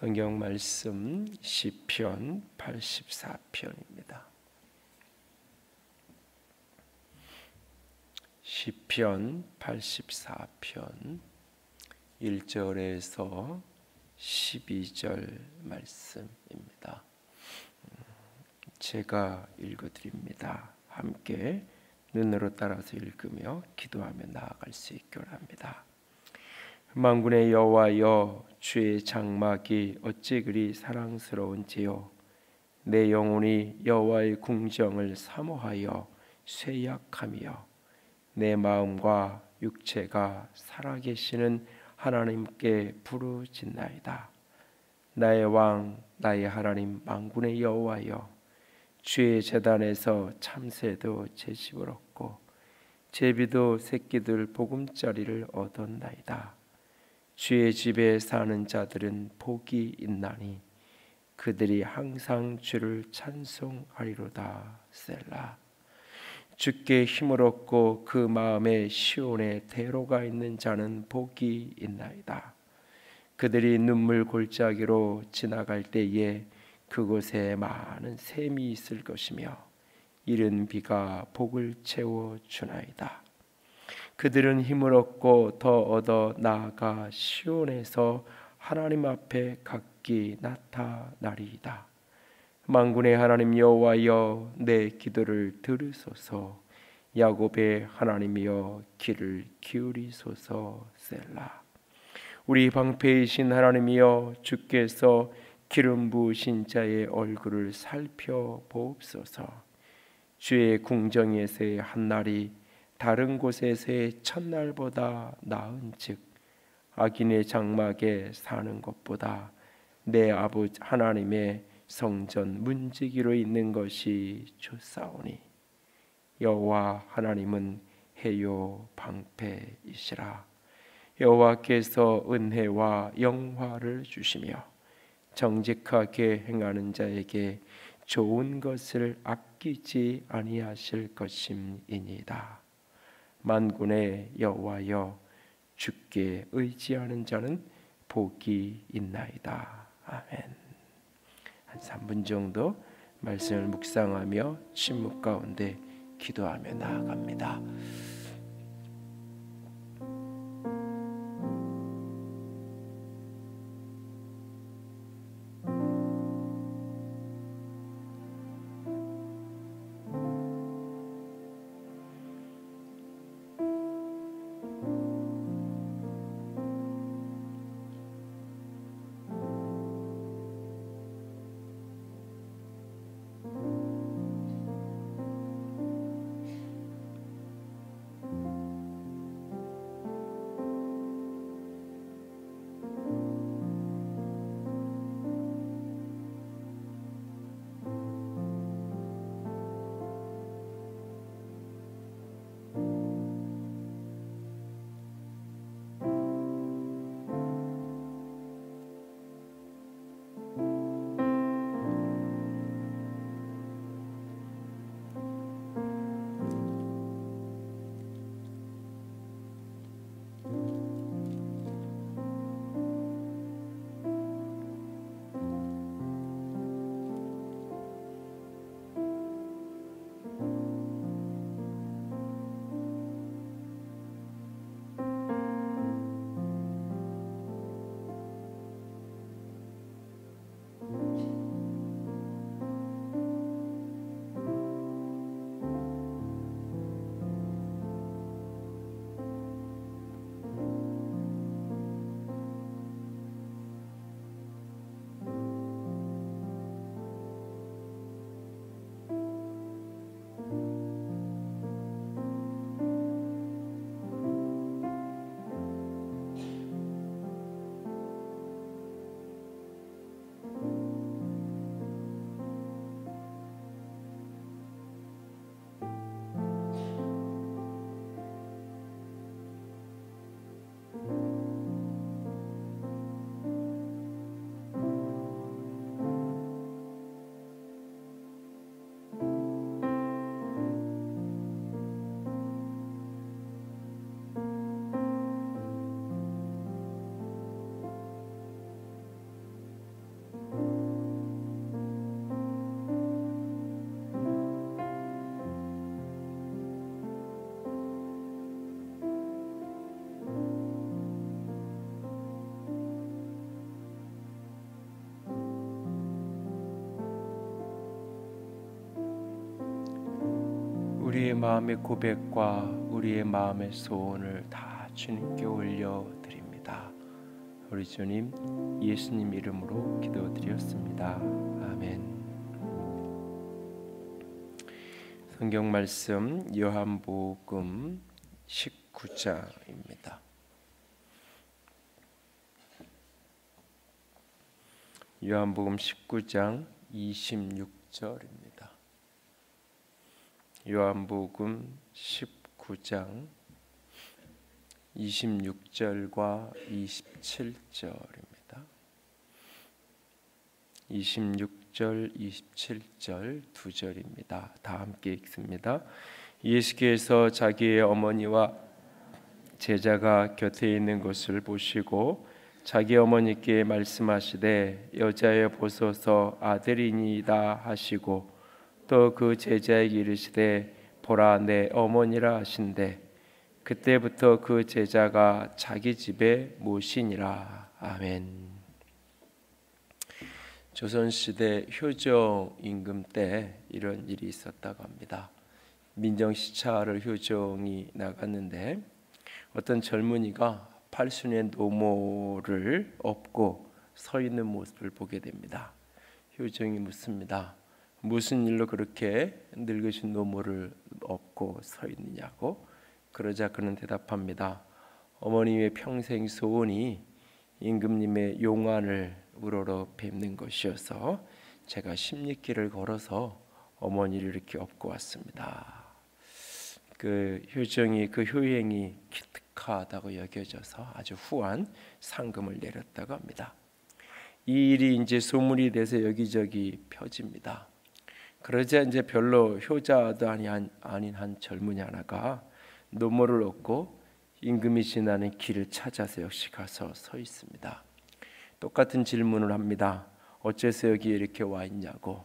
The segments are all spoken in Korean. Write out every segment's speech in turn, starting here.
성경 말씀 시편 84편입니다. 시편 84편 1절에서 12절 말씀입니다. 제가 읽어드립니다. 함께 눈으로 따라서 읽으며 기도하며 나아갈 수 있기를 합니다. 만군의 여호와여, 주의 장막이 어찌 그리 사랑스러운지요. 내 영혼이 여호와의 궁정을 사모하여 쇠약하며 내 마음과 육체가 살아계시는 하나님께 부르짖나이다. 나의 왕, 나의 하나님 만군의 여호와여, 주의 제단에서 참새도 제 집을 얻고 제비도 새끼들 보금자리를 얻었나이다. 주의 집에 사는 자들은 복이 있나니 그들이 항상 주를 찬송하리로다. 셀라. 주께 힘을 얻고 그 마음에 시온에 대로가 있는 자는 복이 있나이다. 그들이 눈물 골짜기로 지나갈 때에 그곳에 많은 샘이 있을 것이며 이른 비가 복을 채워 주나이다. 그들은 힘을 얻고 더 얻어 나아가 시온에서 하나님 앞에 각기 나타나리이다. 만군의 하나님 여호와여, 내 기도를 들으소서. 야곱의 하나님이여, 귀를 기울이소서. 셀라. 우리 방패이신 하나님이여, 주께서 기름 부으신 자의 얼굴을 살펴보옵소서. 주의 궁정에서의 한날이 다른 곳에서의 첫날보다 나은즉 악인의 장막에 사는 것보다 내 아버지 하나님의 성전 문지기로 있는 것이 좋사오니 여호와 하나님은 해요 방패이시라. 여호와께서 은혜와 영화를 주시며 정직하게 행하는 자에게 좋은 것을 아끼지 아니하실 것임이니이다. 만군의 여호와여, 주께 의지하는 자는 복이 있나이다. 아멘. 한 3분 정도 말씀을 묵상하며 침묵 가운데 기도하며 나아갑니다. 마음의 고백과 우리의 마음의 소원을 다 주님께 올려드립니다. 우리 주님 예수님 이름으로 기도드렸습니다. 아멘. 성경 말씀 요한복음 19장입니다. 요한복음 19장 26절입니다. 요한복음 19장 26절과 27절입니다. 26절, 27절 두 절입니다. 다 함께 읽습니다. 예수께서 자기의 어머니와 제자가 곁에 있는 것을 보시고 자기 어머니께 말씀하시되 여자여 보소서 아들이니이다 하시고 또 그 제자에게 이르시되 보라 내 어머니라 하신대 그때부터 그 제자가 자기 집에 모시니라. 아멘. 조선시대 효정 임금 때 이런 일이 있었다고 합니다. 민정시차를 효정이 나갔는데 어떤 젊은이가 팔순의 노모를 업고 서 있는 모습을 보게 됩니다. 효정이 묻습니다. 무슨 일로 그렇게 늙으신 노모를 업고 서 있느냐고. 그러자 그는 대답합니다. 어머님의 평생 소원이 임금님의 용안을 우러러 뵙는 것이어서 제가 10리길을 걸어서 어머니를 이렇게 업고 왔습니다. 그 효정이 그 효행이 기특하다고 여겨져서 아주 후한 상금을 내렸다고 합니다. 이 일이 이제 소문이 돼서 여기저기 펴집니다. 그러자 이제 별로 효자도 아닌 한 젊은이 하나가 노모를 얻고 임금이 지나는 길을 찾아서 역시 가서 서 있습니다. 똑같은 질문을 합니다. 어째서 여기 이렇게 와 있냐고.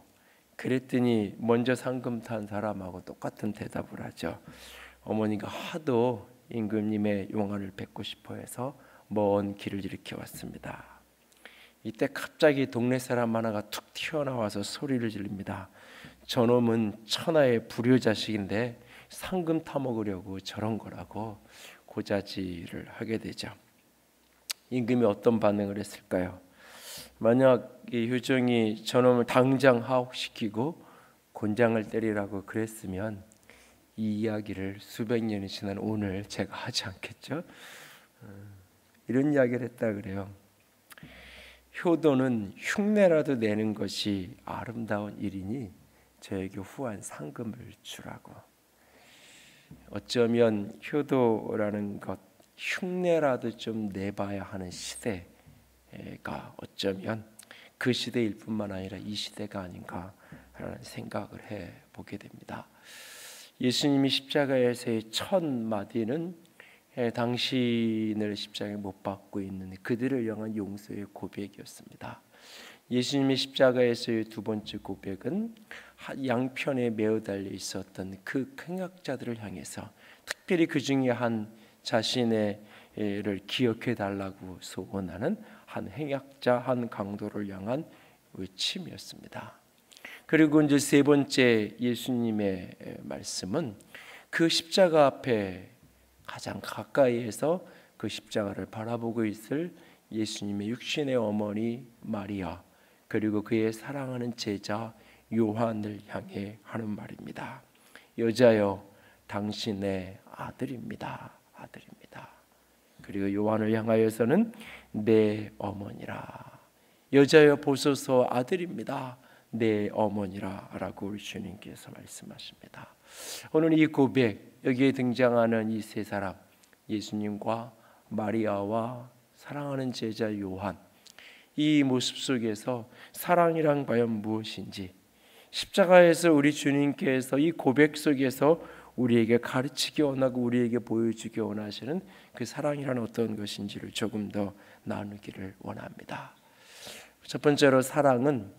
그랬더니 먼저 상금 탄 사람하고 똑같은 대답을 하죠. 어머니가 하도 임금님의 용안을 뵙고 싶어 해서 먼 길을 이렇게 왔습니다. 이때 갑자기 동네 사람 하나가 툭 튀어나와서 소리를 지릅니다. 저놈은 천하의 불효자식인데 상금 타먹으려고 저런 거라고 고자질을 하게 되죠. 임금이 어떤 반응을 했을까요? 만약 이 효정이 저놈을 당장 하옥시키고 곤장을 때리라고 그랬으면 이 이야기를 수백 년이 지난 오늘 제가 하지 않겠죠? 이런 이야기를 했다 그래요. 효도는 흉내라도 내는 것이 아름다운 일이니 저에게 후한 상금을 주라고. 어쩌면 효도라는 것 흉내라도 좀 내봐야 하는 시대가 어쩌면 그 시대일 뿐만 아니라 이 시대가 아닌가라는 생각을 해보게 됩니다. 예수님이 십자가에서의 첫 마디는 당신을 십자가에 못 박고 있는 그들을 향한 용서의 고백이었습니다. 예수님의 십자가에서의 두 번째 고백은 양편에 매어 달려 있었던 그 행악자들을 향해서 특별히 그 중에 한 자신의를 기억해 달라고 소원하는 한 행악자, 한 강도를 향한 외침이었습니다. 그리고 이제 세 번째 예수님의 말씀은 그 십자가 앞에 가장 가까이에서 그 십자가를 바라보고 있을 예수님의 육신의 어머니 마리아 그리고 그의 사랑하는 제자 요한을 향해 하는 말입니다. 여자여 당신의 아들입니다. 아들입니다. 그리고 요한을 향하여서는 내 어머니라. 여자여 보소서 아들입니다. 내 어머니라 라고 우리 주님께서 말씀하십니다. 오늘 이 고백 여기에 등장하는 이 세 사람 예수님과 마리아와 사랑하는 제자 요한 이 모습 속에서 사랑이란 과연 무엇인지 십자가에서 우리 주님께서 이 고백 속에서 우리에게 가르치기 원하고 우리에게 보여주기 원하시는 그 사랑이란 어떤 것인지를 조금 더 나누기를 원합니다. 첫 번째로 사랑은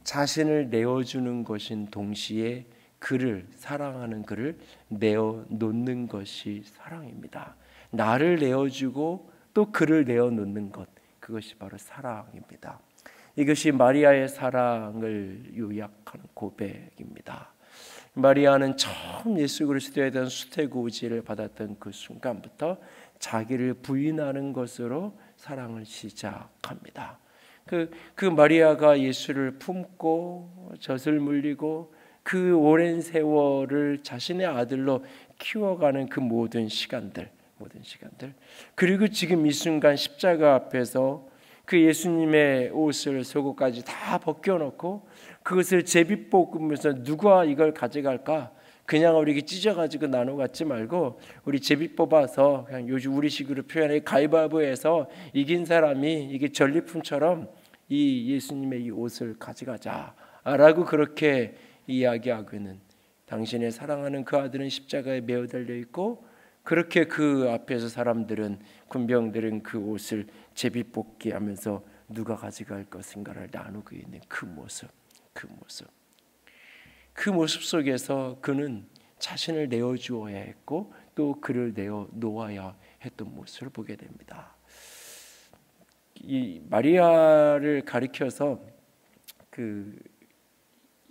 자신을 내어주는 것인 동시에 그를 사랑하는 그를 내어놓는 것이 사랑입니다. 나를 내어주고 또 그를 내어놓는 것 그것이 바로 사랑입니다. 이것이 마리아의 사랑을 요약하는 고백입니다. 마리아는 처음 예수 그리스도에 대한 수태고지를 받았던 그 순간부터 자기를 부인하는 것으로 사랑을 시작합니다. 그 마리아가 예수를 품고 젖을 물리고 그 오랜 세월을 자신의 아들로 키워가는 그 모든 시간들, 그리고 지금 이 순간 십자가 앞에서 그 예수님의 옷을 속옷까지 다 벗겨놓고 그것을 제비 뽑으면서 누가 이걸 가져갈까? 그냥 우리 찢어가지고 나눠 갖지 말고 우리 제비 뽑아서 그냥 요즘 우리식으로 표현해 가위바위보해서 이긴 사람이 이게 전리품처럼 이 예수님의 이 옷을 가져가자라고 그렇게 이야기하고 있는, 당신의 사랑하는 그 아들은 십자가에 매어 달려 있고 그렇게 그 앞에서 사람들은, 군병들은 그 옷을 제비 뽑기 하면서 누가 가져갈 것인가를 나누고 있는 그 모습 속에서 그는 자신을 내어주어야 했고 또 그를 내어 놓아야 했던 모습을 보게 됩니다. 이 마리아를 가리켜서 그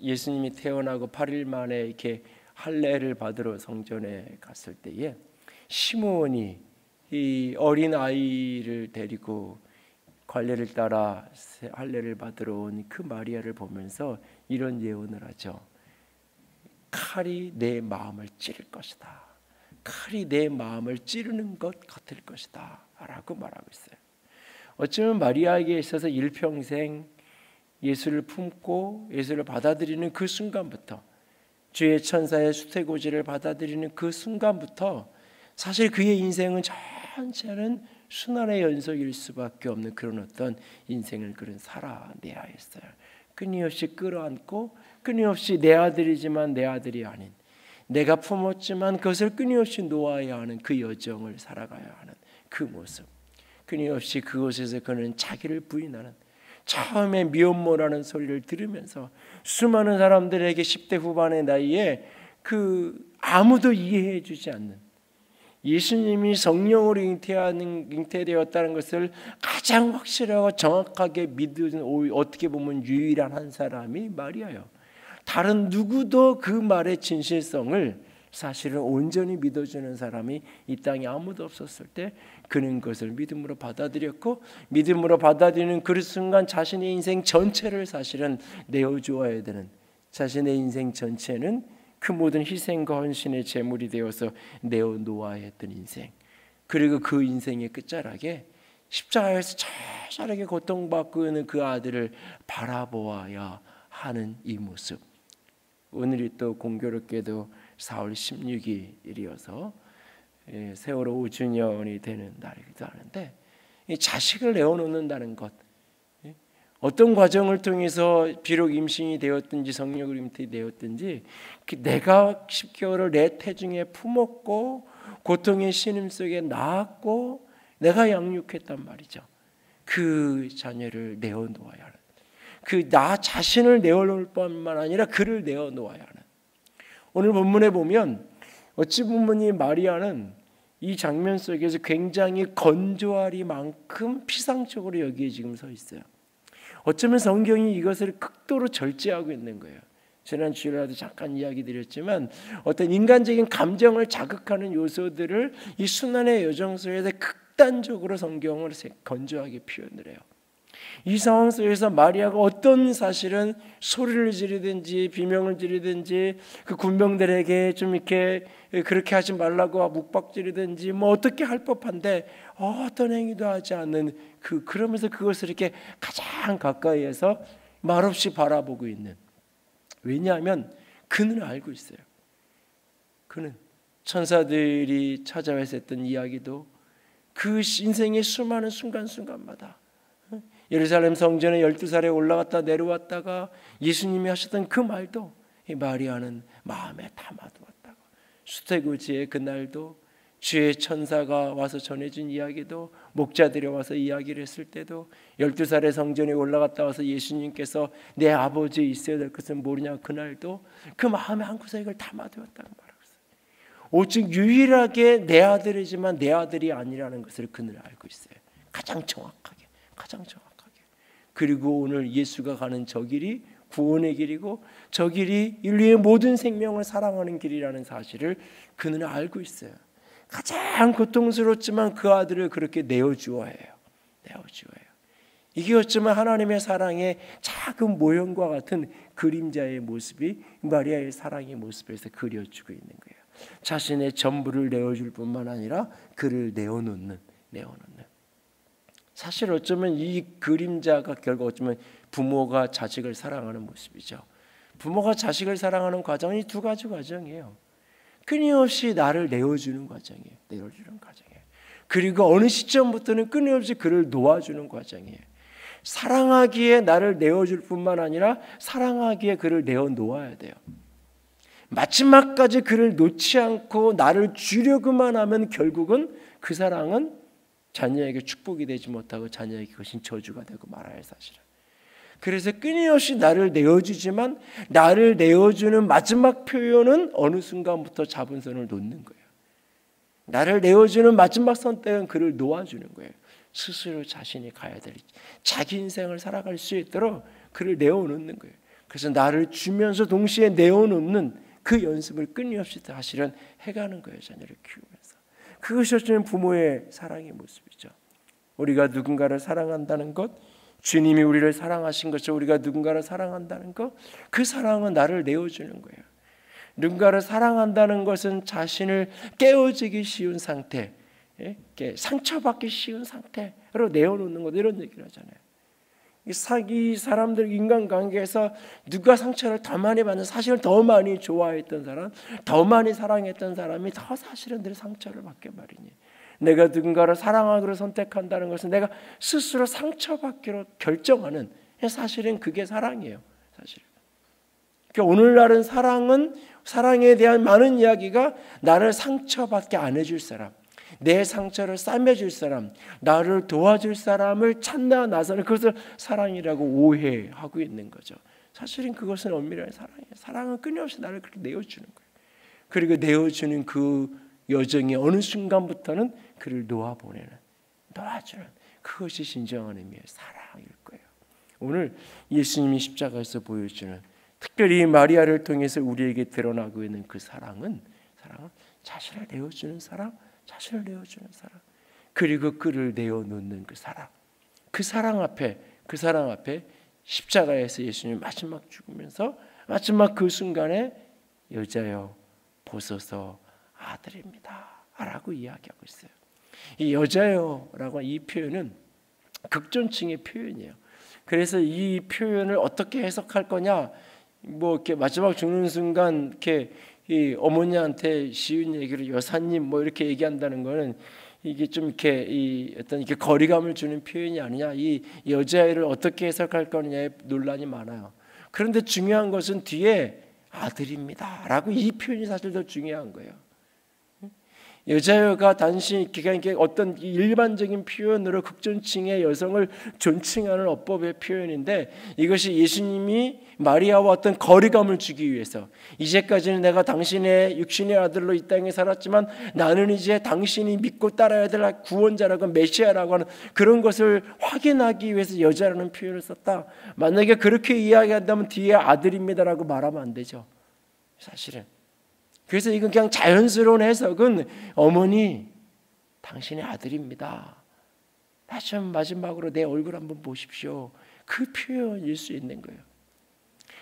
예수님이 태어나고 8일 만에 이렇게 할례를 받으러 성전에 갔을 때에 시므온이 이 어린 아이를 데리고 관례를 따라 할례를 받으러 온 그 마리아를 보면서 이런 예언을 하죠. 칼이 내 마음을 찌를 것이다. 칼이 내 마음을 찌르는 것 같을 것이다 라고 말하고 있어요. 어쩌면 마리아에게 있어서 일평생 예수를 품고 예수를 받아들이는 그 순간부터, 주의 천사의 수태고지를 받아들이는 그 순간부터 사실 그의 인생은 전체는 순환의 연속일 수밖에 없는 그런 어떤 인생을 그는 살아내야 했어요. 끊임없이 끌어안고 끊임없이 내 아들이지만 내 아들이 아닌, 내가 품었지만 그것을 끊임없이 놓아야 하는 그 여정을 살아가야 하는 그 모습, 끊임없이 그곳에서 그는 자기를 부인하는, 처음에 미혼모라는 소리를 들으면서 수많은 사람들에게 10대 후반의 나이에 그 아무도 이해해 주지 않는, 예수님이 성령으로 잉태되었다는 것을 가장 확실하고 정확하게 믿는, 어떻게 보면 유일한 한 사람이 마리아요. 다른 누구도 그 말의 진실성을 사실은 온전히 믿어주는 사람이 이 땅에 아무도 없었을 때 그는 그것을 믿음으로 받아들였고, 믿음으로 받아들이는 그 순간 자신의 인생 전체를 사실은 내어주어야 되는, 자신의 인생 전체는 그 모든 희생과 헌신의 제물이 되어서 내어놓아야 했던 인생, 그리고 그 인생의 끝자락에 십자가에서 처절하게 고통받고 있는 그 아들을 바라보아야 하는 이 모습, 오늘이 또 공교롭게도 4월 16일이어서 세월호 5주년이 되는 날이기도 하는데, 이 자식을 내어놓는다는 것, 어떤 과정을 통해서 비록 임신이 되었든지 성령으로 잉태되었든지 내가 10개월을 내 태중에 품었고 고통의 신음 속에 낳았고 내가 양육했단 말이죠. 그 자녀를 내어놓아야 하는, 그 나 자신을 내어놓을 뿐만 아니라 그를 내어놓아야 하는. 오늘 본문에 보면 어찌 보면 이 마리아는 이 장면 속에서 굉장히 건조하리만큼 피상적으로 여기에 지금 서 있어요. 어쩌면 성경이 이것을 극도로 절제하고 있는 거예요. 지난 주일에도 잠깐 이야기 드렸지만 어떤 인간적인 감정을 자극하는 요소들을 이 순환의 여정 속에서 극단적으로 성경을 건조하게 표현을 해요. 이 상황 속에서 마리아가 어떤 사실은 소리를 지르든지 비명을 지르든지 그 군병들에게 좀 이렇게 그렇게 하지 말라고 묵박지르든지 뭐 어떻게 할 법한데 어떤 행위도 하지 않는 그러면서 그것을 이렇게 가장 가까이에서 말없이 바라보고 있는, 왜냐하면 그는 알고 있어요. 그는 천사들이 찾아와서 했던 이야기도 그 인생의 수많은 순간순간마다 예루살렘 성전에 12살에 올라갔다 내려왔다가 예수님이 하셨던 그 말도 이 마리아는 마음에 담아두었다고, 수태고지의 그날도 주의 천사가 와서 전해준 이야기도, 목자들이 와서 이야기를 했을 때도, 12살의 성전에 올라갔다 와서 예수님께서 내 아버지 있어야 될 것은 모르냐 그날도 그 마음에 한구석에 이걸 담아두었다고 말하고 있어요. 오직 유일하게 내 아들이지만 내 아들이 아니라는 것을 그는 알고 있어요. 가장 정확하게. 그리고 오늘 예수가 가는 저 길이 구원의 길이고 저 길이 인류의 모든 생명을 사랑하는 길이라는 사실을 그는 알고 있어요. 가장 고통스럽지만 그 아들을 그렇게 내어주어야 해요. 내어주어야 해요. 이게 어쩌면 하나님의 사랑의 작은 모형과 같은 그림자의 모습이 마리아의 사랑의 모습에서 그려지고 있는 거예요. 자신의 전부를 내어줄 뿐만 아니라 그를 내어놓는. 사실 어쩌면 이 그림자가 결국 어쩌면 부모가 자식을 사랑하는 모습이죠. 부모가 자식을 사랑하는 과정이 두 가지 과정이에요. 끊임없이 나를 내어주는 과정이에요. 내어주는 과정이에요. 그리고 어느 시점부터는 끊임없이 그를 놓아주는 과정이에요. 사랑하기에 나를 내어줄 뿐만 아니라 사랑하기에 그를 내어놓아야 돼요. 마지막까지 그를 놓지 않고 나를 주려고만 하면 결국은 그 사랑은 자녀에게 축복이 되지 못하고 자녀에게 그것이 저주가 되고 말아요, 사실은. 그래서 끊임없이 나를 내어주지만 나를 내어주는 마지막 표현은 어느 순간부터 잡은 손을 놓는 거예요. 나를 내어주는 마지막 선택은 그를 놓아주는 거예요. 스스로 자신이 가야 될 자기 인생을 살아갈 수 있도록 그를 내어놓는 거예요. 그래서 나를 주면서 동시에 내어놓는 그 연습을 끊임없이 사실은 해가는 거예요. 자녀를 키우면서. 그것이 어쩌면 부모의 사랑의 모습이죠. 우리가 누군가를 사랑한다는 것, 주님이 우리를 사랑하신 것처럼 우리가 누군가를 사랑한다는 것, 그 사랑은 나를 내어주는 거예요. 누군가를 사랑한다는 것은 자신을 깨어지기 쉬운 상태, 상처받기 쉬운 상태로 내어놓는 것, 이런 얘기를 하잖아요. 이 사람들 인간관계에서 누가 상처를 더 많이 받는, 사실은 더 많이 좋아했던 사람, 더 많이 사랑했던 사람이 더 사실은 늘 상처를 받게 마련이에요. 내가 누군가를 사랑하기로 선택한다는 것은 내가 스스로 상처받기로 결정하는, 사실은 그게 사랑이에요. 사실. 그러니까 오늘날은 사랑에 대한 많은 이야기가 나를 상처받게 안 해줄 사람, 내 상처를 싸매줄 사람, 나를 도와줄 사람을 찾나 나서는 그것을 사랑이라고 오해하고 있는 거죠. 사실은 그것은 엄밀한 사랑이에요. 사랑은 끊임없이 나를 그렇게 내어주는 거예요. 그리고 내어주는 그 여정이 어느 순간부터는 그를 놓아주는 그것이 진정한 의미의 사랑일 거예요. 오늘 예수님이 십자가에서 보여주는, 특별히 마리아를 통해서 우리에게 드러나고 있는 그 사랑은 자신을 내어주는 사랑, 자신을 내어주는 사랑, 그리고 그를 내어놓는 그 사랑. 그 사랑 앞에 십자가에서 예수님이 마지막 죽으면서 마지막 그 순간에 여자여 보소서 아들입니다 라고 이야기하고 있어요. 이 여자여라고 이 표현은 극존칭의 표현이에요. 그래서 이 표현을 어떻게 해석할 거냐, 뭐 이렇게 마지막 죽는 순간 이렇게 이 어머니한테 쉬운 얘기를 여사님 뭐 이렇게 얘기한다는 거는 이게 좀 이렇게 어떤 이렇게 거리감을 주는 표현이 아니냐, 이 여자애를 어떻게 해석할 거냐에 논란이 많아요. 그런데 중요한 것은 뒤에 아들입니다라고 이 표현이 사실 더 중요한 거예요. 여자여가 단순히 이게 어떤 일반적인 표현으로 극존칭의 여성을 존칭하는 어법의 표현인데, 이것이 예수님이 마리아와 어떤 거리감을 주기 위해서, 이제까지는 내가 당신의 육신의 아들로 이 땅에 살았지만 나는 이제 당신이 믿고 따라야 될 구원자라고, 메시아라고 하는 그런 것을 확인하기 위해서 여자라는 표현을 썼다. 만약에 그렇게 이야기한다면 뒤에 아들입니다라고 말하면 안 되죠, 사실은. 그래서 이건 그냥 자연스러운 해석은 어머니 당신의 아들입니다, 다시 한번 마지막으로 내 얼굴 한번 보십시오, 그 표현일 수 있는 거예요.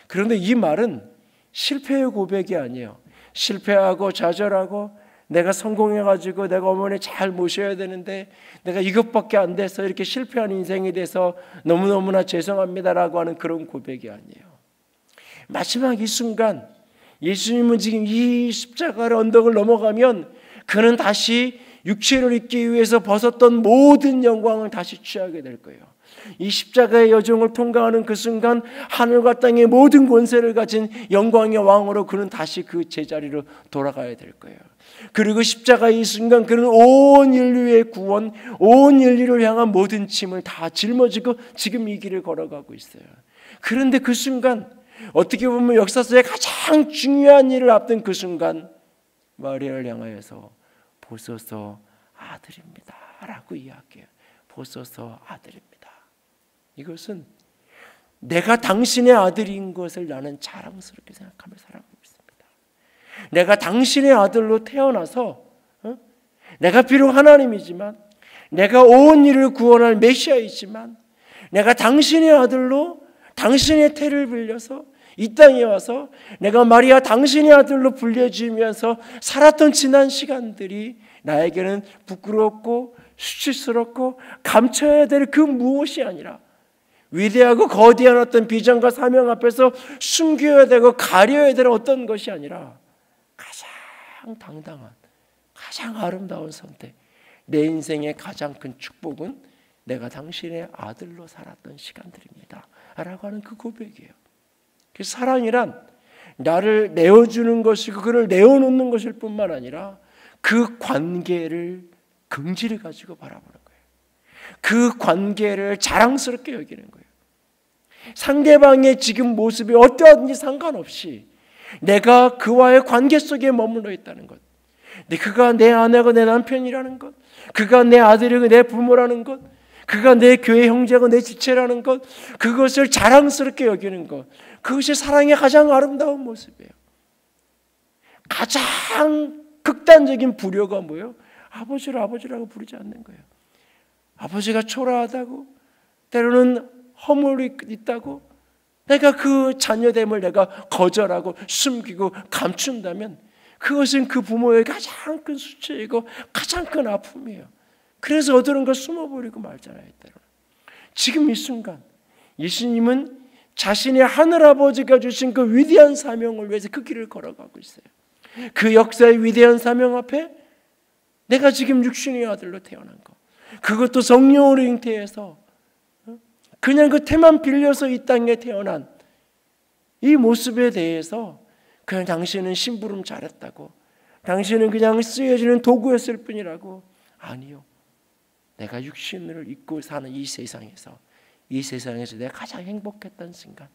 그런데 이 말은 실패의 고백이 아니에요. 실패하고 좌절하고 내가 성공해가지고 내가 어머니 잘 모셔야 되는데 내가 이것밖에 안 돼서 이렇게 실패한 인생이 돼서 너무너무나 죄송합니다라고 하는 그런 고백이 아니에요. 마지막 이 순간 예수님은 지금 이 십자가의 언덕을 넘어가면 그는 다시 육체를 입기 위해서 벗었던 모든 영광을 다시 취하게 될 거예요. 이 십자가의 여정을 통과하는 그 순간 하늘과 땅의 모든 권세를 가진 영광의 왕으로 그는 다시 그 제자리로 돌아가야 될 거예요. 그리고 십자가의 이 순간 그는 온 인류의 구원, 온 인류를 향한 모든 짐을 다 짊어지고 지금 이 길을 걸어가고 있어요. 그런데 그 순간, 어떻게 보면 역사서의 가장 중요한 일을 앞둔 그 순간, 마리아를 향하여서 보소서 아들입니다 라고 이야기해요. 보소서 아들입니다. 이것은 내가 당신의 아들인 것을 나는 자랑스럽게 생각하며 살아가고 있습니다. 내가 당신의 아들로 태어나서 내가 비록 하나님이지만, 내가 온 일을 구원할 메시아이지만, 내가 당신의 아들로 당신의 태를 빌려서 이 땅에 와서 내가 마리아 당신의 아들로 불려지면서 살았던 지난 시간들이 나에게는 부끄럽고 수치스럽고 감춰야 될 그 무엇이 아니라 위대하고 거대한 어떤 비전과 사명 앞에서 숨겨야 되고 가려야 될 어떤 것이 아니라 가장 당당한, 가장 아름다운 선택, 내 인생의 가장 큰 축복은 내가 당신의 아들로 살았던 시간들입니다 라고 하는 그 고백이에요. 그 사랑이란 나를 내어주는 것이고 그를 내어놓는 것일 뿐만 아니라 그 관계를 긍지를 가지고 바라보는 거예요. 그 관계를 자랑스럽게 여기는 거예요. 상대방의 지금 모습이 어떠하든지 상관없이 내가 그와의 관계 속에 머물러 있다는 것, 그가 내 아내고 내 남편이라는 것, 그가 내 아들이고 내 부모라는 것, 그가 내 교회 형제고 내 지체라는 것, 그것을 자랑스럽게 여기는 것, 그것이 사랑의 가장 아름다운 모습이에요. 가장 극단적인 불효가 뭐예요? 아버지를 아버지라고 부르지 않는 거예요. 아버지가 초라하다고, 때로는 허물이 있다고, 내가 그 자녀됨을 내가 거절하고 숨기고 감춘다면 그것은 그 부모의 가장 큰 수치이고 가장 큰 아픔이에요. 그래서 어두운 걸 숨어버리고 말잖아요. 때로는. 지금 이 순간 예수님은 자신의 하늘아버지가 주신 그 위대한 사명을 위해서 그 길을 걸어가고 있어요. 그 역사의 위대한 사명 앞에 내가 지금 육신의 아들로 태어난 거, 그것도 성령으로 잉태해서 그냥 그 태만 빌려서 이 땅에 태어난 이 모습에 대해서 그냥 당신은 심부름 잘했다고, 당신은 그냥 쓰여지는 도구였을 뿐이라고. 아니요, 내가 육신을 입고 사는 이 세상에서 내가 가장 행복했던 순간,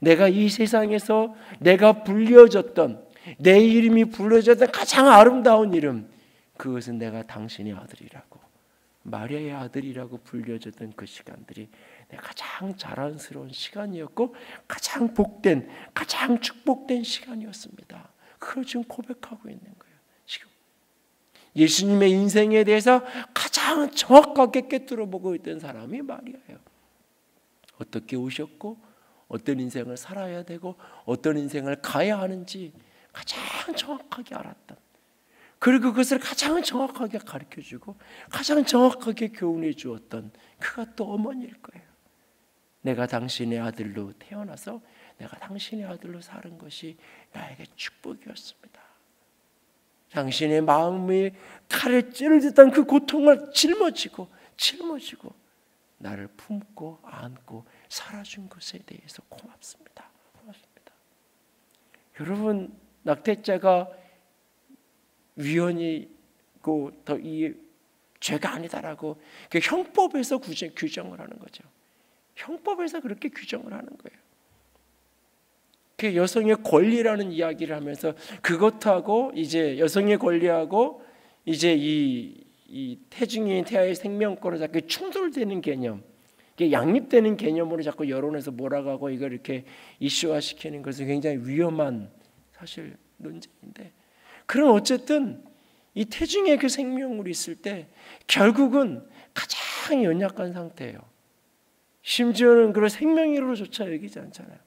내가 이 세상에서 내가 불려졌던, 내 이름이 불려졌던 가장 아름다운 이름, 그것은 내가 당신의 아들이라고, 마리아의 아들이라고 불려졌던 그 시간들이 내가 가장 자랑스러운 시간이었고 가장 복된, 가장 축복된 시간이었습니다. 그걸 지금 고백하고 있는 거예요. 지금 예수님의 인생에 대해서 가장 정확하게 꿰뚫어 보고 있던 사람이 마리아예요. 어떻게 오셨고 어떤 인생을 살아야 되고 어떤 인생을 가야 하는지 가장 정확하게 알았던, 그리고 그것을 가장 정확하게 가르쳐주고 가장 정확하게 교훈해 주었던 그가 또 어머니일 거예요. 내가 당신의 아들로 태어나서 내가 당신의 아들로 사는 것이 나에게 축복이었습니다. 당신의 마음이 칼을 찌를 듯한 그 고통을 짊어지고 나를 품고 안고 살아준 것에 대해서 고맙습니다. 여러분, 낙태죄가 위헌이고 더 이 죄가 아니다라고 그 형법에서 규정을 하는 거죠. 형법에서 그렇게 규정을 하는 거예요. 그 여성의 권리라는 이야기를 하면서 그것하고 이제 여성의 권리하고 이제 이 태중인 태아의 생명권을 자꾸 충돌되는 개념, 양립되는 개념으로 자꾸 여론에서 몰아가고 이걸 이렇게 이슈화시키는 것은 굉장히 위험한 사실 논쟁인데, 그럼 어쨌든 이 태중의 그 생명으로 있을 때 결국은 가장 연약한 상태예요. 심지어는 그걸 생명으로조차 여기지 않잖아요.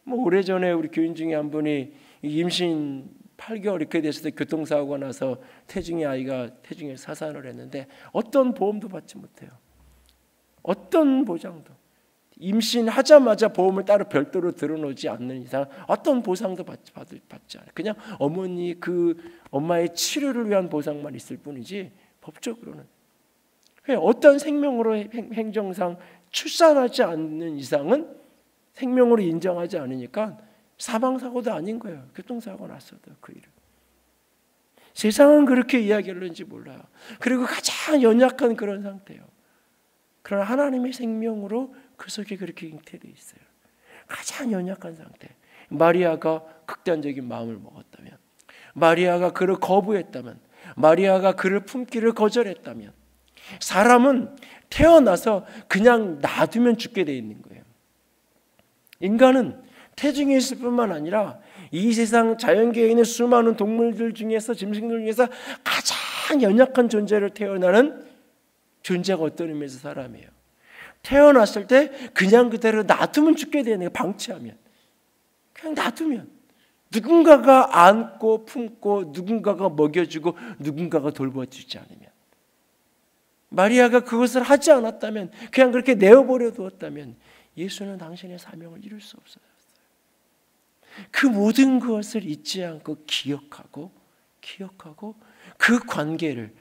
뭐 오래전에 우리 교인 중에 한 분이 임신 8개월 이렇게 됐을 때 교통사고가 나서 태중의 아이가 태중에 사산을 했는데 어떤 보험도 받지 못해요. 어떤 보장도. 임신하자마자 보험을 따로 별도로 들어놓지 않는 이상 어떤 보상도 받지 않아요. 그냥 엄마의 치료를 위한 보상만 있을 뿐이지 법적으로는. 어떤 생명으로 행정상 출산하지 않는 이상은 생명으로 인정하지 않으니까 사망사고도 아닌 거예요. 교통사고 났어도 그 일은. 세상은 그렇게 이야기하는지 몰라요. 그리고 가장 연약한 그런 상태예요. 그러나 하나님의 생명으로 그 속에 그렇게 잉태되어 있어요. 가장 연약한 상태. 마리아가 극단적인 마음을 먹었다면, 마리아가 그를 거부했다면, 마리아가 그를 품기를 거절했다면, 사람은 태어나서 그냥 놔두면 죽게 돼 있는 거예요. 인간은 태중에 있을 뿐만 아니라 이 세상 자연계에 있는 수많은 동물들 중에서, 짐승들 중에서 가장 연약한 존재를 태어나는 존재가 어떤 의미에서 사람이에요. 태어났을 때 그냥 그대로 놔두면 죽게 되는 거예요. 방치하면, 그냥 놔두면 누군가가 안고 품고 누군가가 먹여주고 누군가가 돌봐주지 않으면, 마리아가 그것을 하지 않았다면, 그냥 그렇게 내어버려 두었다면 예수는 당신의 사명을 이룰 수 없어졌어요. 그 모든 것을 잊지 않고 기억하고 그 관계를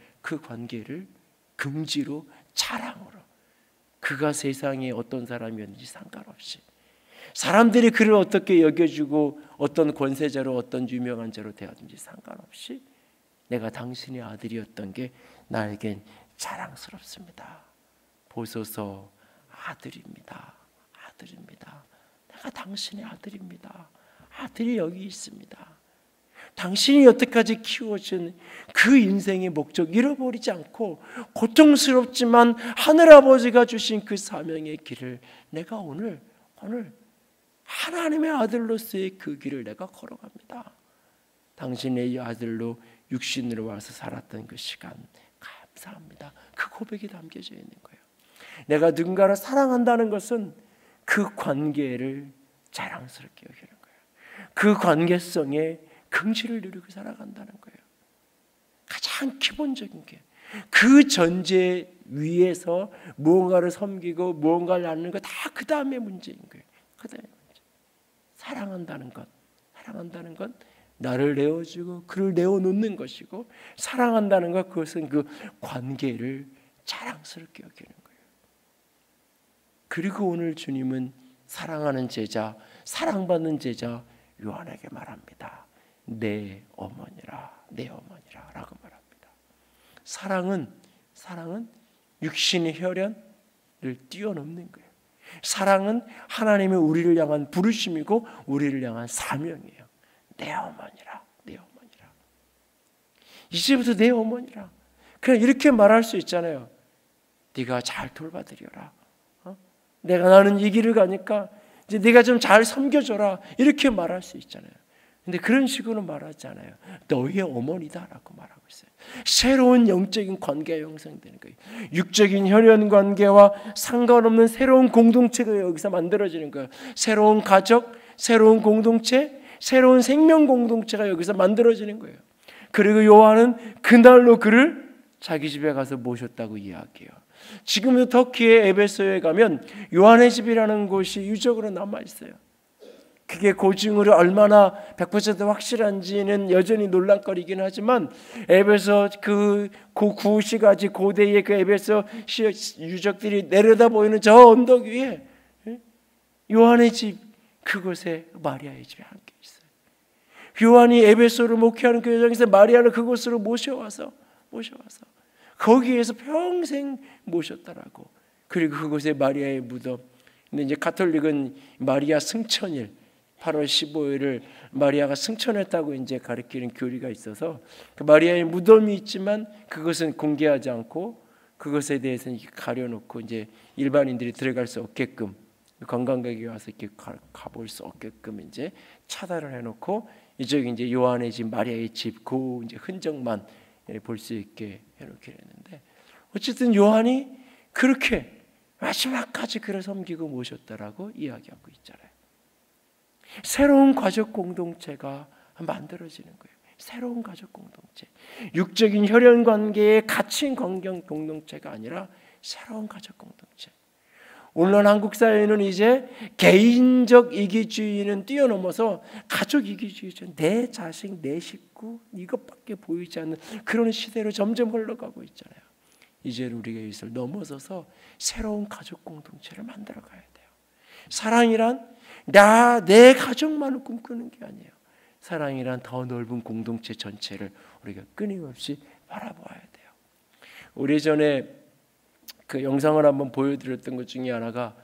긍지로, 자랑으로, 그가 세상에 어떤 사람이었는지 상관없이, 사람들이 그를 어떻게 여겨주고 어떤 권세자로 어떤 유명한 자로 대하든지 상관없이 내가 당신의 아들이었던 게 나에겐 자랑스럽습니다. 보소서, 아들입니다. 내가 당신의 아들입니다. 아들이 여기 있습니다. 당신이 여태까지 키워준 그 인생의 목적 잃어버리지 않고 고통스럽지만 하늘아버지가 주신 그 사명의 길을 내가 오늘 하나님의 아들로서의 그 길을 내가 걸어갑니다. 당신의 아들로 육신으로 와서 살았던 그 시간 감사합니다. 그 고백이 담겨져 있는 거예요. 내가 누군가를 사랑한다는 것은 그 관계를 자랑스럽게 여기는 거예요. 그 관계성에 긍지를 누리고 살아간다는 거예요. 가장 기본적인 게, 그 전제 위에서 무언가를 섬기고 무언가를 나누는 거 다 그 다음의 문제인 거예요. 그 다음의 문제. 사랑한다는 것, 나를 내어주고 그를 내어놓는 것이고, 사랑한다는 것, 그것은 그 관계를 자랑스럽게 여기는 거예요. 그리고 오늘 주님은 사랑하는 제자, 사랑받는 제자 요한에게 말합니다. 내 어머니라 라고 말합니다. 사랑은 육신의 혈연을 뛰어넘는 거예요. 사랑은 하나님의 우리를 향한 부르심이고 우리를 향한 사명이에요. 내 어머니라. 이제부터 내 어머니라. 그냥 이렇게 말할 수 있잖아요. 네가 잘 돌봐드려라. 내가 나는 이 길을 가니까 이제 네가 좀 잘 섬겨줘라. 이렇게 말할 수 있잖아요. 근데 그런 식으로 말하지 않아요. 너의 어머니다라고 말하고 있어요. 새로운 영적인 관계가 형성되는 거예요. 육적인 혈연 관계와 상관없는 새로운 공동체가 여기서 만들어지는 거예요. 새로운 가족, 새로운 공동체, 새로운 생명 공동체가 여기서 만들어지는 거예요. 그리고 요한은 그날로 그를 자기 집에 가서 모셨다고 이야기해요. 지금도 터키의 에베소에 가면 요한의 집이라는 곳이 유적으로 남아있어요. 그게 고증으로 얼마나 100% 확실한지는 여전히 논란거리긴 하지만, 에베소 그 구시가지 고대의 그 에베소 유적들이 내려다 보이는 저 언덕 위에 요한의 집, 그곳에 마리아의 집이 함께 있어요. 요한이 에베소를 목회하는 그 여정에서 마리아를 그곳으로 모셔와서 거기에서 평생 모셨다라고. 그리고 그곳에 마리아의 무덤. 근데 이제 가톨릭은 마리아 승천일 8월 15일을 마리아가 승천했다고 이제 가리키는 교리가 있어서 그 마리아의 무덤이 있지만 그것은 공개하지 않고 그것에 대해서는 가려놓고 이제 일반인들이 들어갈 수 없게끔, 관광객이 와서 이렇게 가볼 수 없게끔 이제 차단을 해놓고 이쪽에 이제 요한의 집, 마리아의 집 그 이제 흔적만 볼 수 있게 해놓게 했는데, 어쨌든 요한이 그렇게 마지막까지 그를 섬기고 모셨다라고 이야기하고 있잖아요. 새로운 가족 공동체가 만들어지는 거예요. 새로운 가족 공동체, 육적인 혈연 관계에 갇힌 관계 공동체가 아니라 새로운 가족 공동체. 오늘날 한국 사회는 이제 개인적 이기주의는 뛰어넘어서 가족 이기주의죠. 내 자식, 내 식구 이것밖에 보이지 않는 그런 시대로 점점 흘러가고 있잖아요. 이제 우리가 이것을 넘어서서 새로운 가족 공동체를 만들어 가야 돼요. 사랑이란 내 가족만을 꿈꾸는 게 아니에요. 사랑이란 더 넓은 공동체 전체를 우리가 끊임없이 바라봐야 돼요. 오래전에 그 영상을 한번 보여드렸던 것 중에 하나가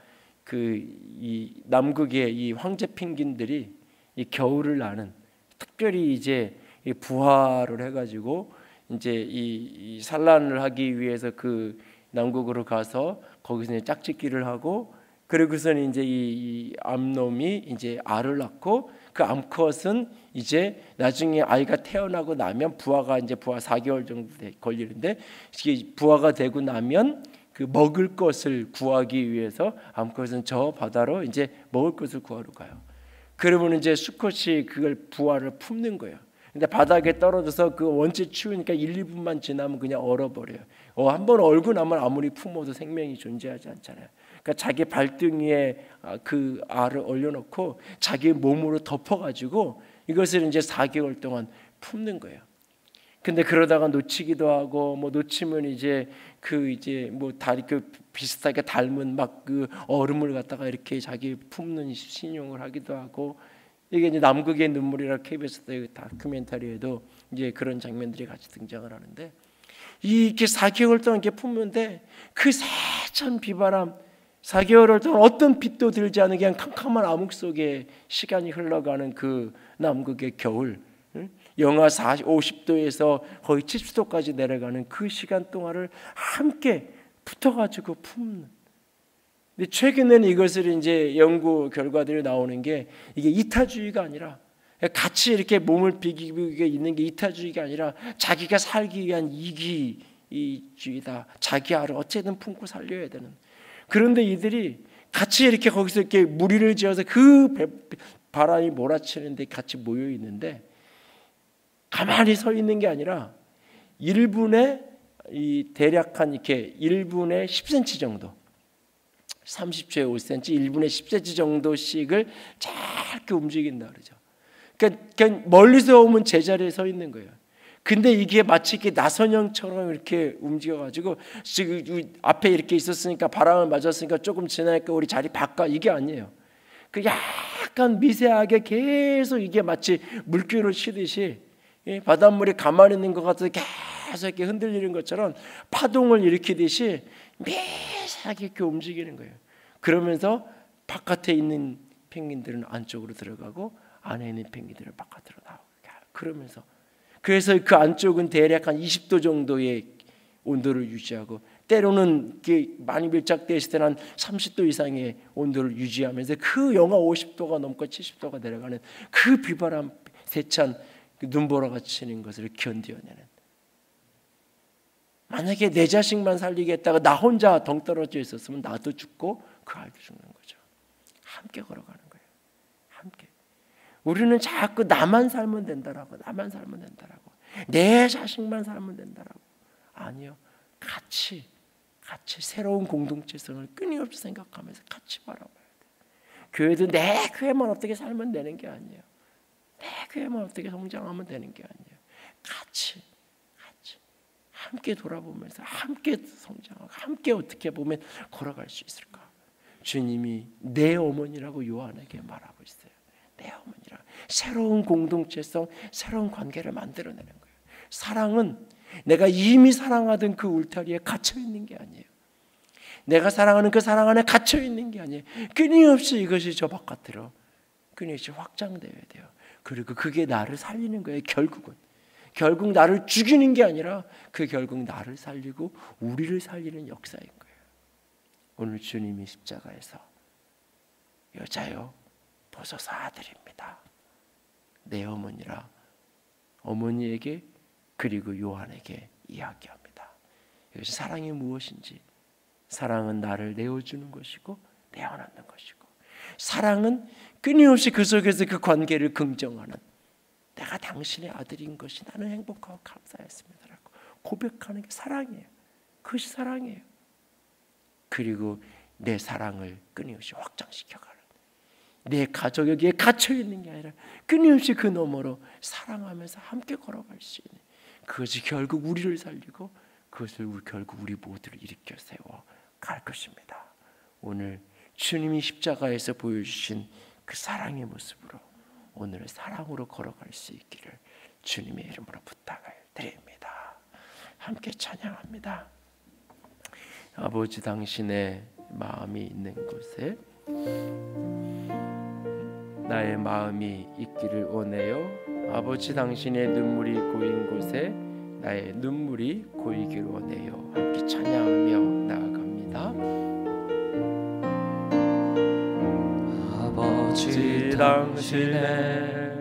이 남극의 이 황제 펭귄들이 이 겨울을 나는, 특별히 이제 부화를 해가지고 이제 이 산란을 하기 위해서 그 남극으로 가서 거기서 짝짓기를 하고 그리고서는 이제 이 암놈이 이제 알을 낳고 그 암컷은 이제 나중에 아이가 태어나고 나면 부화가 이제 부화 4개월 정도 걸리는데 이게 부화가 되고 나면 그 먹을 것을 구하기 위해서 암컷은 저 바다로 이제 먹을 것을 구하러 가요. 그러면 이제 수컷이 그걸 부화를 품는 거예요. 근데 바닥에 떨어져서 그 원체 추우니까 1, 2분만 지나면 그냥 얼어버려요. 한번 얼고 나면 아무리 품어도 생명이 존재하지 않잖아요. 그러니까 자기 발등위에 그 알을 올려놓고 자기 몸으로 덮어가지고 이것을 이제 4개월 동안 품는 거예요. 근데 그러다가 놓치기도 하고 뭐 놓치면 이제 뭐 다리 그 비슷하게 닮은 막 그 얼음을 갖다가 이렇게 자기 품는 신용을 하기도 하고 이게 이제 남극의 눈물이라 KBS 다큐멘터리에도 이제 그런 장면들이 같이 등장을 하는데 이렇게 4개월 동안 이렇게 품는데 그 세찬 비바람 4개월 동안 어떤 빛도 들지 않은 그냥 캄캄한 암흑 속에 시간이 흘러가는 그 남극의 겨울 영하 50도에서 거의 70도까지 내려가는 그 시간 동안을 함께 붙어가지고 품는. 근데 최근에는 이것을 이제 연구 결과들이 나오는 게 이게 이타주의가 아니라 같이 이렇게 몸을 비기고 있는 게 이타주의가 아니라 자기가 살기 위한 이기주의다. 자기 알을 어쨌든 품고 살려야 되는. 그런데 이들이 같이 이렇게 거기서 이렇게 무리를 지어서 그 바람이 몰아치는데 같이 모여 있는데 가만히 서 있는 게 아니라 1분에 대략 한 이렇게 1분에 10cm 정도 30초에 5cm 1분에 10cm 정도씩을 짧게 움직인다 그러죠. 그러니까 멀리서 오면 제자리에 서 있는 거예요. 근데 이게 마치 이렇게 나선형처럼 이렇게 움직여가지고 지금 앞에 이렇게 있었으니까 바람을 맞았으니까 조금 지나니까 우리 자리 바꿔 이게 아니에요. 그 약간 미세하게 계속 이게 마치 물결을 치듯이 바닷물이 가만히 있는 것 같아서 계속 이렇게 흔들리는 것처럼 파동을 일으키듯이 미세하게 이렇게 움직이는 거예요. 그러면서 바깥에 있는 펭귄들은 안쪽으로 들어가고 안에 있는 펭귄들은 바깥으로 나오고 그러면서 그래서 그 안쪽은 대략 한 20도 정도의 온도를 유지하고 때로는 많이 밀착되어 있을 때는 한 30도 이상의 온도를 유지하면서 그 영하 50도가 넘고 70도가 내려가는 그 비바람 세찬 눈보라가 치는 것을 견뎌내는. 만약에 내 자식만 살리겠다가 나 혼자 덩 떨어져 있었으면 나도 죽고 그 아이도 죽는 거죠. 함께 걸어가는 거예요. 함께. 우리는 자꾸 나만 살면 된다라고 나만 살면 된다라고 내 자식만 살면 된다라고 아니요. 같이 새로운 공동체성을 끊임없이 생각하면서 같이 바라봐야 돼요. 교회도 내 교회만 어떻게 살면 되는 게 아니에요. 내 교회만 어떻게 성장하면 되는 게 아니에요. 같이 함께 돌아보면서 함께 성장하고 함께 어떻게 보면 걸어갈 수 있을까. 주님이 내 어머니라고 요한에게 말하고 있어요. 내 어머니라. 새로운 공동체성, 새로운 관계를 만들어내는 거예요. 사랑은 내가 이미 사랑하던 그 울타리에 갇혀 있는 게 아니에요. 내가 사랑하는 그 사랑 안에 갇혀 있는 게 아니에요. 끊임없이 이것이 저 바깥으로 끊임없이 확장되어야 돼요. 그리고 그게 나를 살리는 거예요. 결국 나를 죽이는 게 아니라 그 결국 나를 살리고 우리를 살리는 역사인 거예요. 오늘 주님이 십자가에서 여자여 보소서 아들입니다. 내 어머니라 어머니에게 그리고 요한에게 이야기합니다. 이것이 사랑이 무엇인지. 사랑은 나를 내어주는 것이고 내어놓는 것이고 사랑은 끊임없이 그 속에서 그 관계를 긍정하는 내가 당신의 아들인 것이 나는 행복하고 감사했습니다라고 고백하는 게 사랑이에요. 그것이 사랑이에요. 그리고 내 사랑을 끊임없이 확장시켜가는 내 가족 여기에 갇혀있는 게 아니라 끊임없이 그 너머로 사랑하면서 함께 걸어갈 수 있는 그것이 결국 우리를 살리고 그것을 결국 우리 모두를 일으켜 세워 갈 것입니다. 오늘 주님이 십자가에서 보여주신 그 사랑의 모습으로 오늘의 사랑으로 걸어갈 수 있기를 주님의 이름으로 부탁을 드립니다. 함께 찬양합니다. 아버지 당신의 마음이 있는 곳에 나의 마음이 있기를 원해요. 아버지 당신의 눈물이 고인 곳에 나의 눈물이 고이기를 원해요. 함께 찬양하며 나아갑니다. 아버지 당신의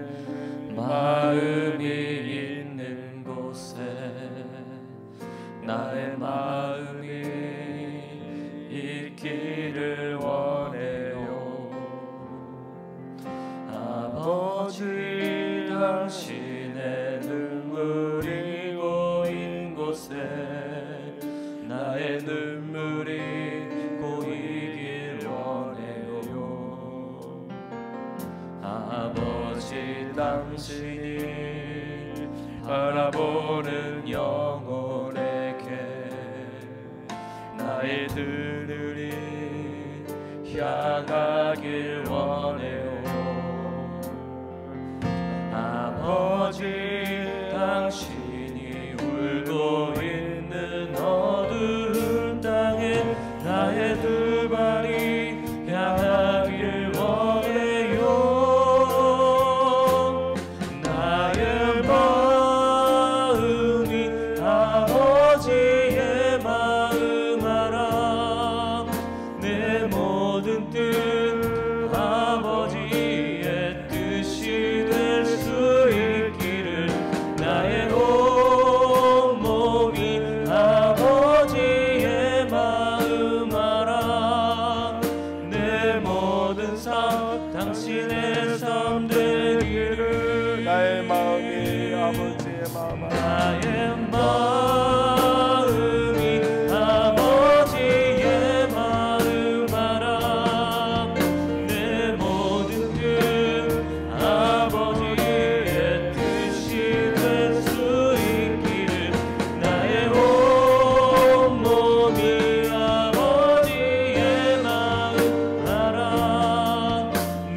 마음이 있는 곳에 나의 마음이 있기를 원해요. 아버지 당신의 눈물이 고인 곳에 나의 눈물이 고이길 원해요. 아버지 당신이 바라보는 영혼에게 나의 들으리 향하길 원해요. 아버지 당신이 울고 있는 어두운 땅에 나의 두 발이 향하길 원해요. 나의 마음이 아버지의 마음 알아. 내 모든 뜻 아버지의 뜻이 될 수 있기를 나의 온 몸이 아버지의 마음 알아. 내 모든 삶 당신의 삶 되기를. 나의 마음이 아버지의 마음 알아. 나의 마음이 아버지의 마음 알아. 내 모든 뜻 아버지의 뜻이 될 수 있기를. 나의 온 몸이 아버지의 마음 알아.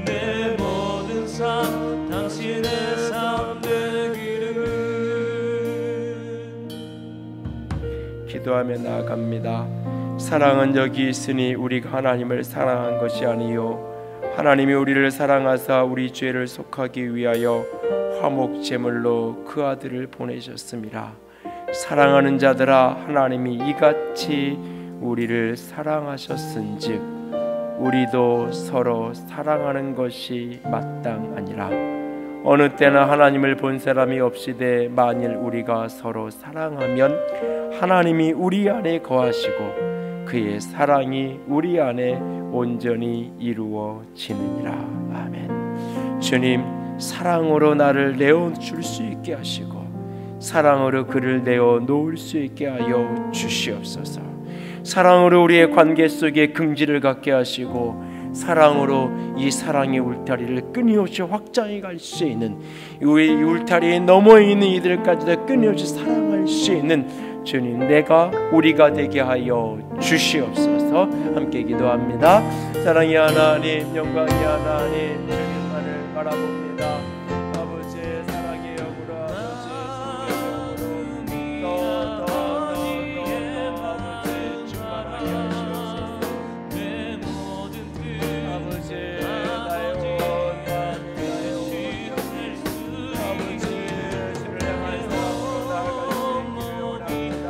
내 모든 삶 당신의 삶 되기를. 기도하며 나아갑니다. 사랑은 여기 있으니 우리가 하나님을 사랑한 것이 아니요 하나님이 우리를 사랑하사 우리 죄를 속하기 위하여 화목 제물로 그 아들을 보내셨습니다. 사랑하는 자들아, 하나님이 이같이 우리를 사랑하셨은즉 우리도 서로 사랑하는 것이 마땅하니라. 어느 때나 하나님을 본 사람이 없이되 만일 우리가 서로 사랑하면 하나님이 우리 안에 거하시고 그의 사랑이 우리 안에 온전히 이루어지느니라. 아멘. 주님, 사랑으로 나를 내어줄 수 있게 하시고 사랑으로 그를 내어놓을 수 있게 하여 주시옵소서. 사랑으로 우리의 관계 속에 긍지를 갖게 하시고 사랑으로 이 사랑의 울타리를 끊임없이 확장해 갈 수 있는, 이 울타리에 넘어 있는 이들까지도 끊임없이 사랑할 수 있는 주님, 내가 우리가 되게 하여 주시옵소서. 함께 기도합니다. 사랑의 하나님, 영광의 하나님, 주님만을 바라봅니다. 아버지의 사랑의 영으로, 아버지의 사랑의 영으로 더 아버지 충만하게 하시옵소서. 아버지 나의 온 아버지 주를 향한 사랑으로 나아갈 수 있기를 원합니다.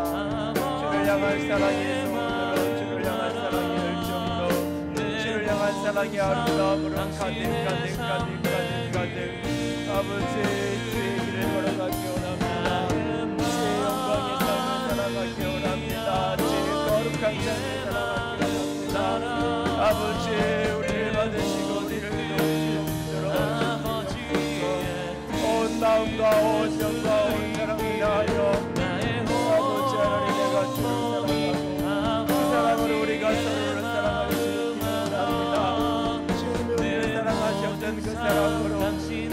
주를 향한 사랑의 소원으로, 주를 향한 사랑의 열정으로, 주를 향한 사랑의 아름다움으로 가득 아버지 주의 길을 걸어가기 원합니다. 주의 영광의 삶을 살아가기 원합니다. 주의 거룩한 삶을 살아가기 원합니다. 아버지 우리를 받으시고 우리를 믿어주시도록 온 마음과 온 정과 온 사랑을 다하여 아버지 하나님, 내가 주를 사랑하고 그 사랑으로 우리가 서로를 사랑할 수 있기를 원합니다. 주님이 우리를 사랑하셨던 그 사랑으로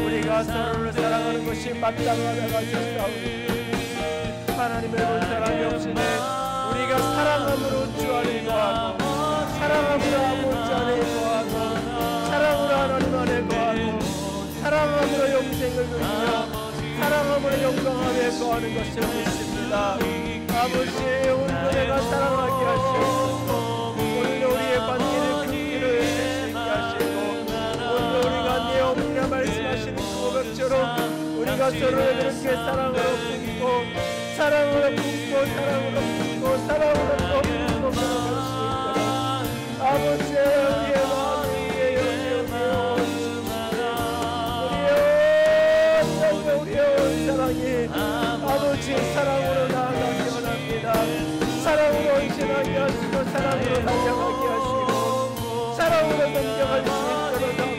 우리가 서로를 사랑하는 것이 마땅하다고 하셨사오니 하나님의 본 사랑이 없이는 우리가 사랑함으로 주 안에 거하고 사랑함으로 아버지 안에 거하고 사랑으로 하나님 안에 거하고 사랑함으로 영생을 누리며 사랑함으로 영광함에 거하는 것을 믿습니다. 아버지 오늘도 내가 사랑하게 하시옵소서. 오늘도 우리의 관계를 긍지를 낼수 있게 하시고 오늘도 우리가 내 어머니가 말씀하시는 그 고백처럼 우리가 서로를 그렇게 사랑으로 품고 사랑으로 품고 사랑으로 품고 사랑으로 또 품고 살아갈 수 있도록 아버지 우리의 마음을 위해 우리의 사랑으로 성경할 수 있도록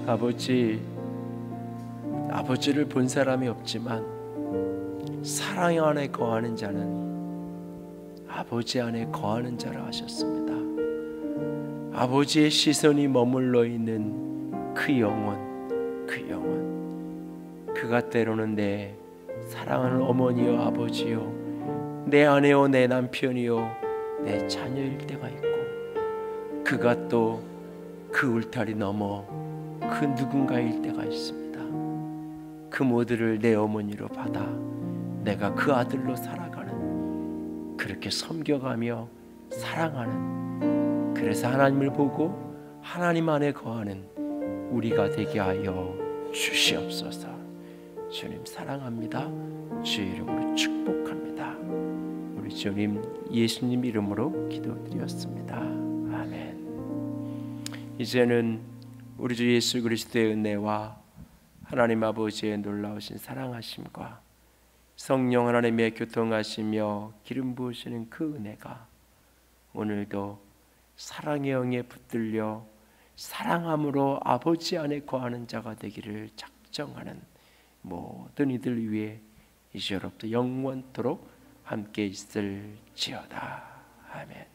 아버지 사랑으로 아버지를 본 사람이 없지만 사랑 안에 거하는 자는 아버지 안에 거하는 자라 하셨습니다. 아버지의 시선이 머물러 있는 그 영혼, 그가 때로는 내 사랑하는 어머니요 아버지요, 내 아내요 내 남편이요 내 자녀일 때가 있고, 그가 또 그 울타리 넘어 그 누군가일 때가 있습니다. 그 모두를 내 어머니로 받아 내가 그 아들로 살아가는, 그렇게 섬겨가며 사랑하는, 그래서 하나님을 보고 하나님 안에 거하는 우리가 되게 하여 주시옵소서. 주님 사랑합니다. 주의 이름으로 축복합니다. 우리 주님 예수님 이름으로 기도드렸습니다. 아멘. 이제는 우리 주 예수 그리스도의 은혜와 하나님 아버지의 놀라우신 사랑하심과 성령 하나님의 교통하시며 기름 부으시는 그 은혜가 오늘도 사랑의 영에 붙들려 사랑함으로 아버지 안에 거하는 자가 되기를 작정하는 모든 이들 위해 이제로부터 영원토록 함께 있을지어다. 아멘.